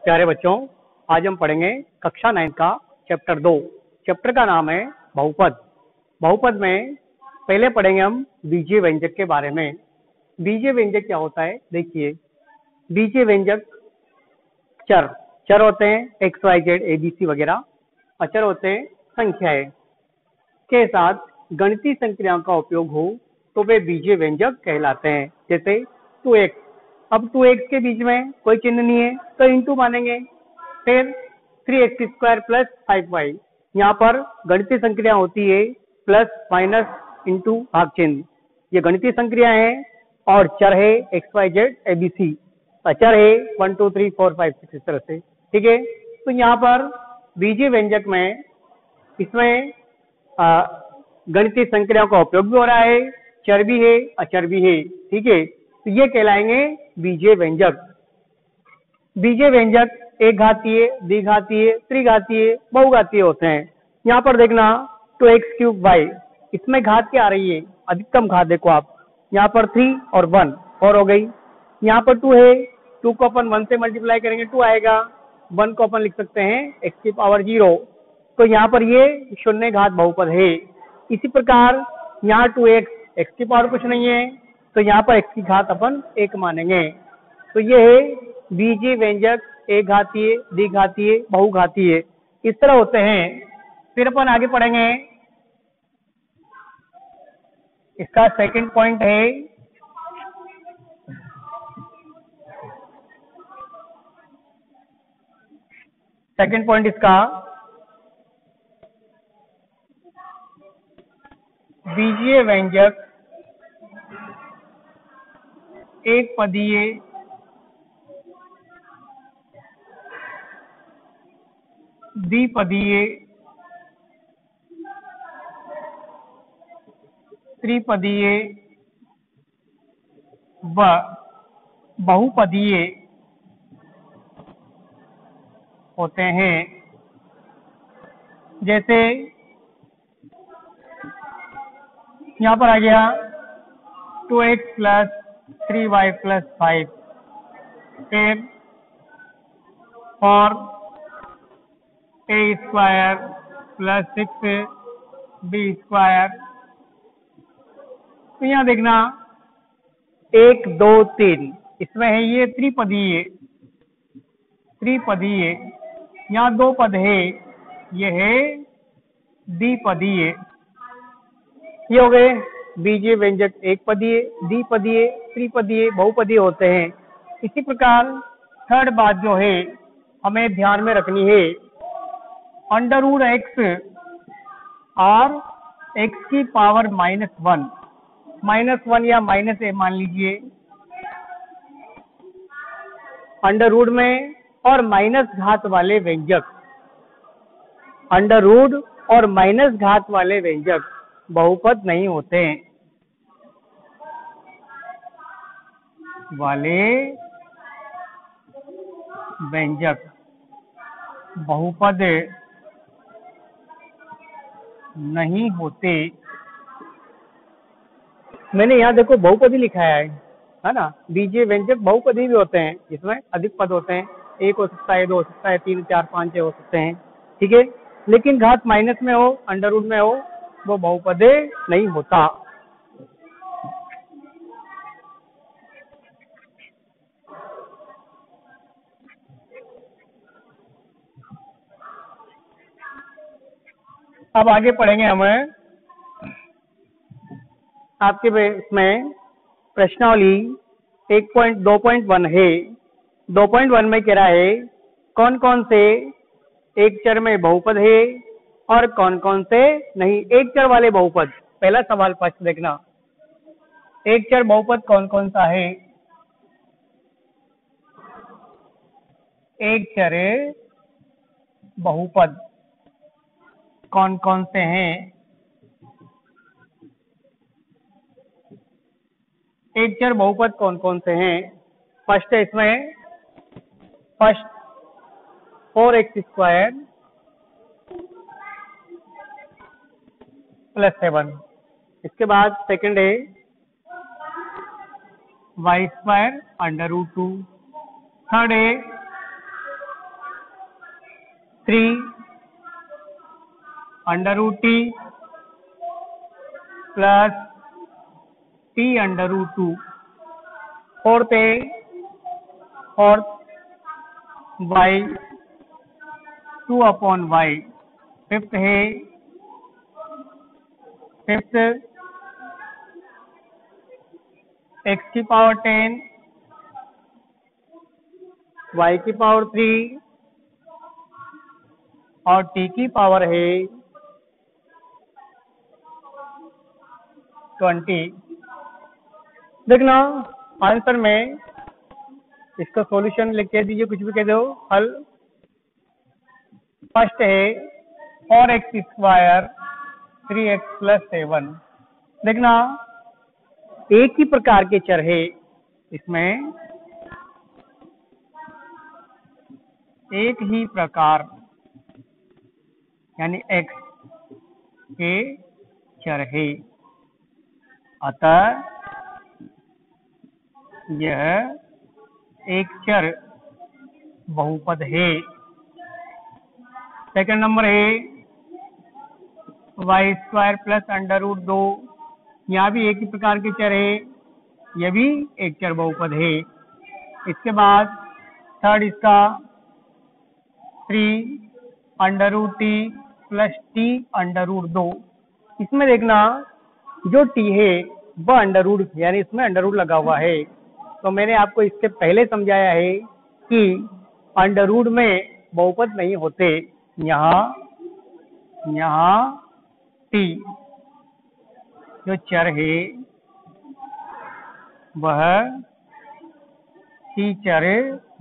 प्यारे बच्चों, आज हम पढ़ेंगे कक्षा 9 का चैप्टर 2। चैप्टर का नाम है बहुपद। बहुपद में पहले पढ़ेंगे हम बीजीय व्यंजक के बारे में। बीजीय व्यंजक क्या होता है, देखिए। बीजीय व्यंजक चर चर होते हैं, X Y Z A B C वगैरह। अचर होते हैं संख्याएं के साथ गणितीय संक्रियाओं का उपयोग हो तो वे बीजीय व्यंजक कहलाते हैं। जैसे 2x, अब 2x के बीच में कोई चिन्ह नहीं है तो इंटू मानेंगे। फिर 3x² प्लस 5y, यहाँ पर गणितीय संक्रिया होती है प्लस माइनस इंटू भाग चिन्ह। ये गणितीय संक्रिया है और चर है X Y Z A B C. अचर है 1 2 3 4 5 6 इस तरह से, ठीक है। तो यहाँ पर बीजीय व्यंजक में इसमें गणितीय संक्रियाओं का उपयोग भी हो रहा है, चर भी है अचर भी है, ठीक है। तो ये कहलाएंगे बीजीय व्यंजक। बीजीय व्यंजक एक घातीय, द्विघातीय, त्रिघातीय, बहुघातीय होते हैं। यहाँ पर देखना 2x³ इसमें घात क्या आ रही है, अधिकतम घात देखो आप। यहाँ पर 3 और 1 4 हो गई। यहाँ पर 2 है, 2 को अपन 1 से मल्टीप्लाई करेंगे 2 आएगा। 1 को अपन लिख सकते हैं x⁻0। तो यहाँ पर ये शून्य घात बहुपद है। इसी प्रकार यहाँ 2x, x की पावर कुछ नहीं है तो यहाँ पर x की घात अपन 1 मानेंगे। तो ये है बीजीय व्यंजक, एक घातीय, द्विघातीय, बहुघातीय, इस तरह होते हैं। फिर अपन आगे पढ़ेंगे, इसका सेकंड पॉइंट है इसका बीजीय व्यंजक एक पदीय, द्विपदीय, त्रिपदीय व बहुपदीय होते हैं। जैसे यहाँ पर आ गया 2x प्लस 3y प्लस 5, फिर और a² प्लस 6b²। तो यहाँ देखना 1 2 3 इसमें है ये त्रिपदीय। यहाँ 2 पद है, ये है द्विपदीय। ये हो गए बीजीय व्यंजक एक पदीय, द्विपदीय, त्रिपदीय, बहुपदीय होते हैं। इसी प्रकार थर्ड बात जो है हमें ध्यान में रखनी है, √x और x की पावर -1 या -a मान लीजिए। अंडर में और माइनस घात वाले व्यंजक, अंडर और माइनस घात वाले व्यंजक बहुपद नहीं होते हैं। वाले व्यंजक बहुपद नहीं होते। मैंने यहाँ देखो बहुपदी लिखा है ना। बीजीय व्यंजक बहुपदी भी होते हैं, इसमें अधिक पद होते हैं, 1 हो सकता है, 2 हो सकता है, 3 4 5 हो सकते हैं, ठीक है। लेकिन घात माइनस में हो, अंडर में हो, वो बहुपदे नहीं होता। अब आगे पढ़ेंगे हमें आपके इसमें प्रश्नावली 1.2.1 है। 2.1 में कह रहा है कौन कौन से एक चर में बहुपद है और कौन कौन से नहीं। एक चर वाले बहुपद, पहला सवाल फर्स्ट देखना, एक चर बहुपद कौन कौन सा है। एक चर बहुपद कौन कौन से हैं। एक चर बहुपद कौन कौन से हैं। फर्स्ट है इसमें, फर्स्ट 4x² प्लस 7। इसके बाद सेकंड है y² √2। थर्ड है 3 √t प्लस t √2। फोर्थ है y 2/y। फिफ्थ है x की पावर 10 y की पावर 3 और t की पावर है 20। देखना आंसर में इसका सॉल्यूशन लिख के दीजिए, कुछ भी कह दो हल। फर्स्ट है 4x² 3x + 7। देखना एक ही प्रकार के चर है, इसमें एक ही प्रकार यानी x के चर है, अतः यह एक चर बहुपद है। सेकंड नंबर है y² + √2। यहाँ भी एक ही प्रकार के चर है, यह भी एक चर बहुपद है। इसके बाद थर्ड इसका 3 √t + t √2। इसमें देखना जो t है वह अंडर रूट यानी इसमें अंडर रूट लगा हुआ है, तो मैंने आपको इससे पहले समझाया है कि अंडर रूट में बहुपद नहीं होते। यहाँ t जो चर है वह t चर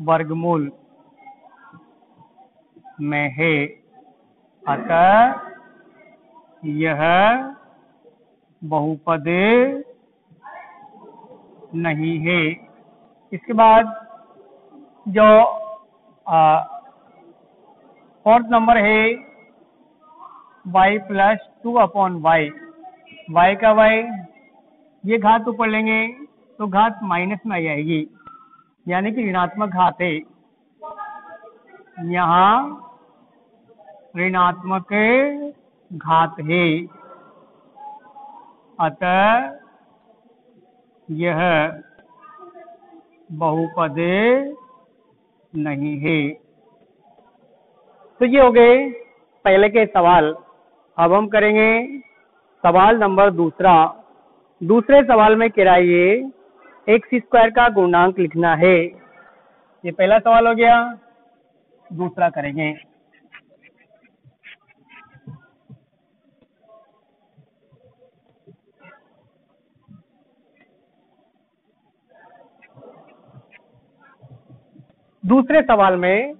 वर्गमूल में है, अतः यह बहुपद नहीं है। इसके बाद जो फोर्थ नंबर है y + 2/y। y का y ये घात ऊपर लेंगे तो घात माइनस में आ जाएगी, यानी कि ऋणात्मक घात है। यहाँ ऋणात्मक घात है, अतः यह बहुपद नहीं है। तो ये हो गए पहले के सवाल। अब हम करेंगे सवाल नंबर दूसरा। दूसरे सवाल में कह रहा है ये x² का गुणांक लिखना है। ये पहला सवाल हो गया, दूसरा करेंगे। दूसरे सवाल में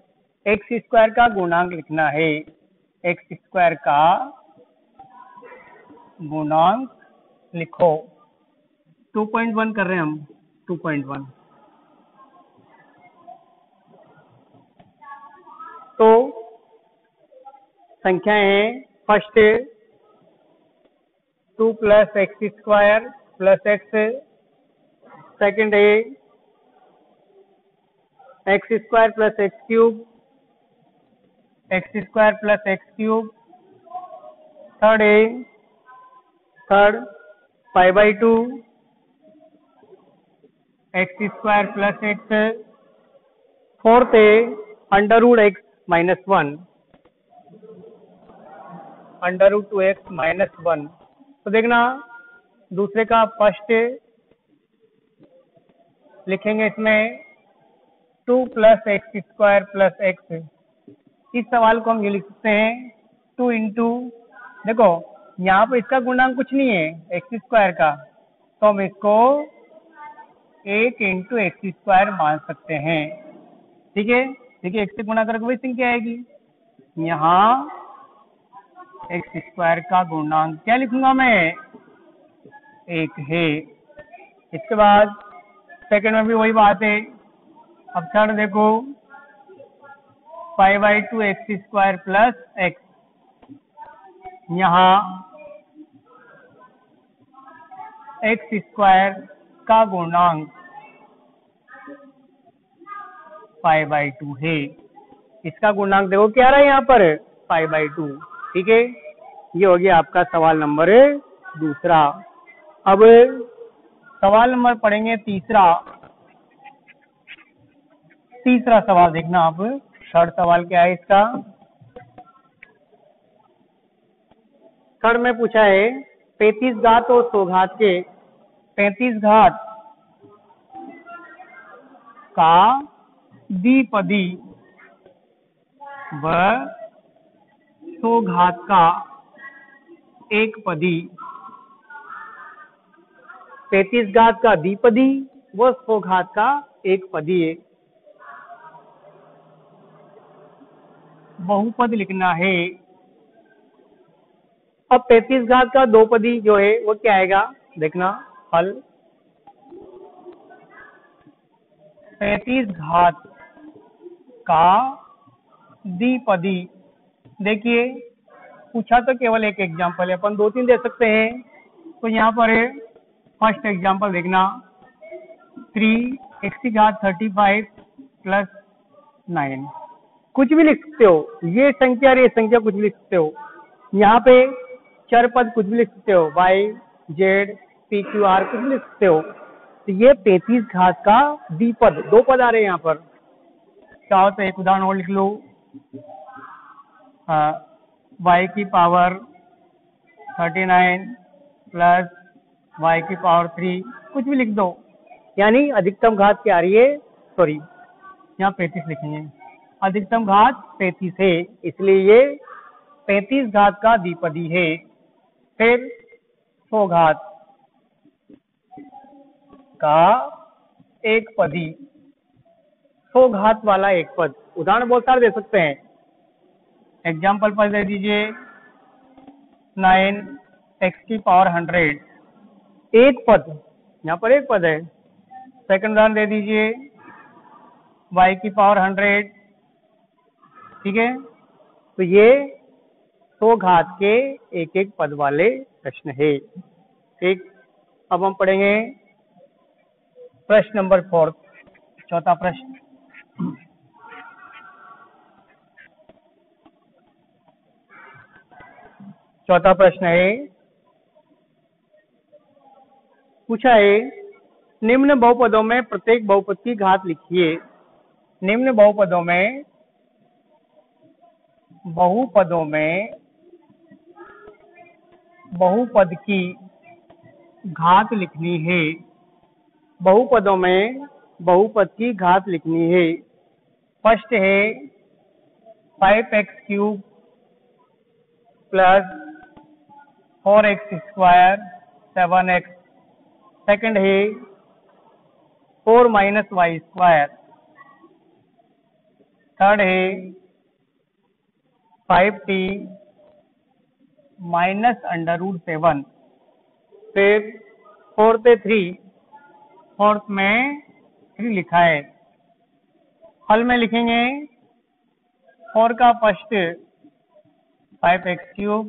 x² का गुणांक लिखना है। x² का गुणांक लिखो। 2.1 कर रहे हैं हम, 2.1। तो संख्या है फर्स्ट 2 + x² + x। सेकंड है x² + x3 x² + x3। Third है π/2 x² + x। फोर्थ है √x - 1 √2x - 1। तो देखना दूसरे का फर्स्ट लिखेंगे, इसमें 2 + x² + x। इस सवाल को हम ये लिख सकते हैं 2 इंटू, देखो यहाँ पर इसका गुणांक कुछ नहीं है x² का, तो हम इसको 1 इंटू x² मान सकते हैं। ठीक है, देखिए x से गुणा करके वही संख्या आएगी। यहाँ x² का गुणांक क्या लिखूंगा मैं, 1 है। इसके बाद सेकंड में भी वही बात है। अब थर्ड देखो π/2 x² + x। यहाँ x² का गुणांक π/2 है, इसका गुणांक देखो क्या रहा है यहाँ पर 5/2। ठीक है, ये हो गया आपका सवाल नंबर दूसरा। अब सवाल नंबर पढ़ेंगे तीसरा। तीसरा सवाल देखना आप, थर्ड सवाल क्या है इसका। थर्ड में पूछा है 35 घात और 100 घात के 35 घात का द्विपदी व 100 घात का एक पदी। 35 घात का द्विपदी व 100 घात का एक पदी है। बहुपद लिखना है। अब 35 घात का दो पदी जो है वो क्या आएगा, देखना हल। 35 घात का द्विपदी, देखिए पूछा तो केवल एक एग्जांपल है, अपन 2-3 दे सकते हैं। तो यहाँ पर है फर्स्ट एग्जांपल देखना 3x की घात 35 प्लस 9, कुछ भी लिख सकते हो। ये संख्या और ये संख्या कुछ भी लिख सकते हो। यहाँ पे चर पद कुछ भी लिख सकते हो, y, z, p, q, r कुछ भी लिख सकते हो। तो ये 35 घात का द्विपद, दो पद आ रहे हैं यहाँ पर। क्या होता है, एक उदाहरण और लिख लो, y की पावर 39 प्लस y की पावर 3, कुछ भी लिख दो। यानी अधिकतम घात क्या आ रही है, सॉरी यहाँ 35 लिखेंगे, अधिकतम घात 35 है, इसलिए ये 35 घात का द्विपदी है। फिर 100 घात का एक पदी, 100 घात वाला एक पद, उदाहरण बहुत सारे दे सकते हैं। एग्जाम्पल पर दे दीजिए 9x की पावर 100, एक पद, यहाँ पर एक पद है। सेकंड उदाहरण दे दीजिए y की पावर 100, ठीक है। तो ये 100 घात के एक एक पद वाले प्रश्न है। ठीक, अब हम पढ़ेंगे प्रश्न नंबर 4, चौथा प्रश्न। चौथा प्रश्न है, पूछा है निम्न बहुपदों में प्रत्येक बहुपद की घात लिखिए। निम्न बहुपदों में बहुपद की घात लिखनी है। बहुपदों में बहुपद की घात लिखनी है। फर्स्ट है 5x³ plus 4x² 7x। Second है 4 - y²। थर्ड है 5t माइनस √7। फिर फोर्थ है 3, फोर्थ में 3 लिखा है। हल में लिखेंगे 4 का फर्स्ट 5x³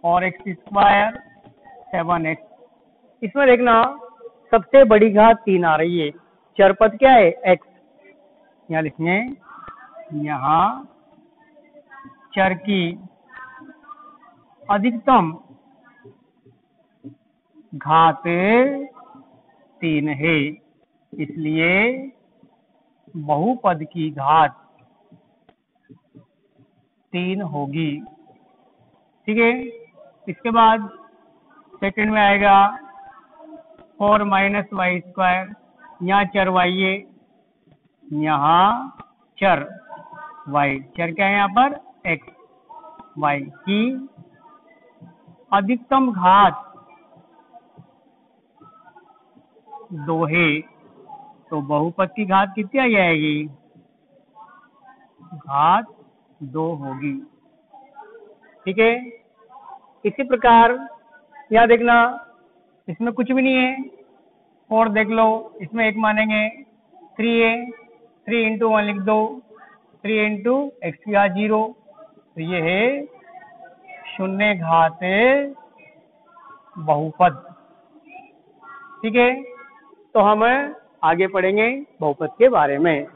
4x² 7x। इसमें देखना सबसे बड़ी घात 3 आ रही है, चरपद क्या है x, यहाँ लिखेंगे, यहाँ चर की अधिकतम घात 3 है, इसलिए बहुपद की घात 3 होगी। ठीक है, इसके बाद सेकंड में आएगा 4 - y²। यहाँ चर y है, यहाँ चर y, चर क्या है यहाँ पर x, y की अधिकतम घात 2 है। तो बहुपद की घात कितनी आ जाएगी, घात 2 होगी। ठीक है, इसी प्रकार यहाँ देखना इसमें कुछ भी नहीं है, 4 देख लो, इसमें एक मानेंगे 3 है, 3 × 1 लिख दो, 3 × x⁴। तो ये है शून्य घात बहुपद। ठीक है, तो हम आगे पढ़ेंगे बहुपद के बारे में।